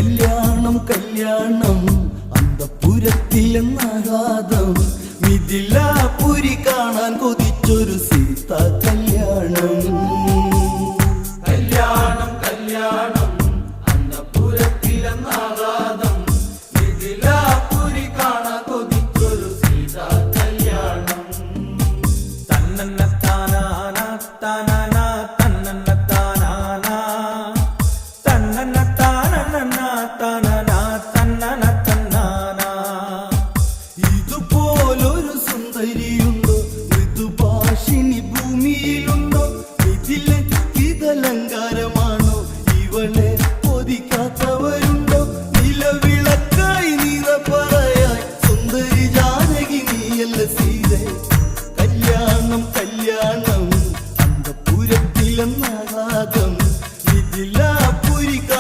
കല്യാണം കല്യാണം അന്തപുരത്തിലെന്നാഘാതം മിഥിലാപുരി കാണാൻ കൊതിച്ചൊരു സീത കല്യാണം. കല്യാണം കല്യാണം അന്തപുരത്തിലെന്നാഘാതം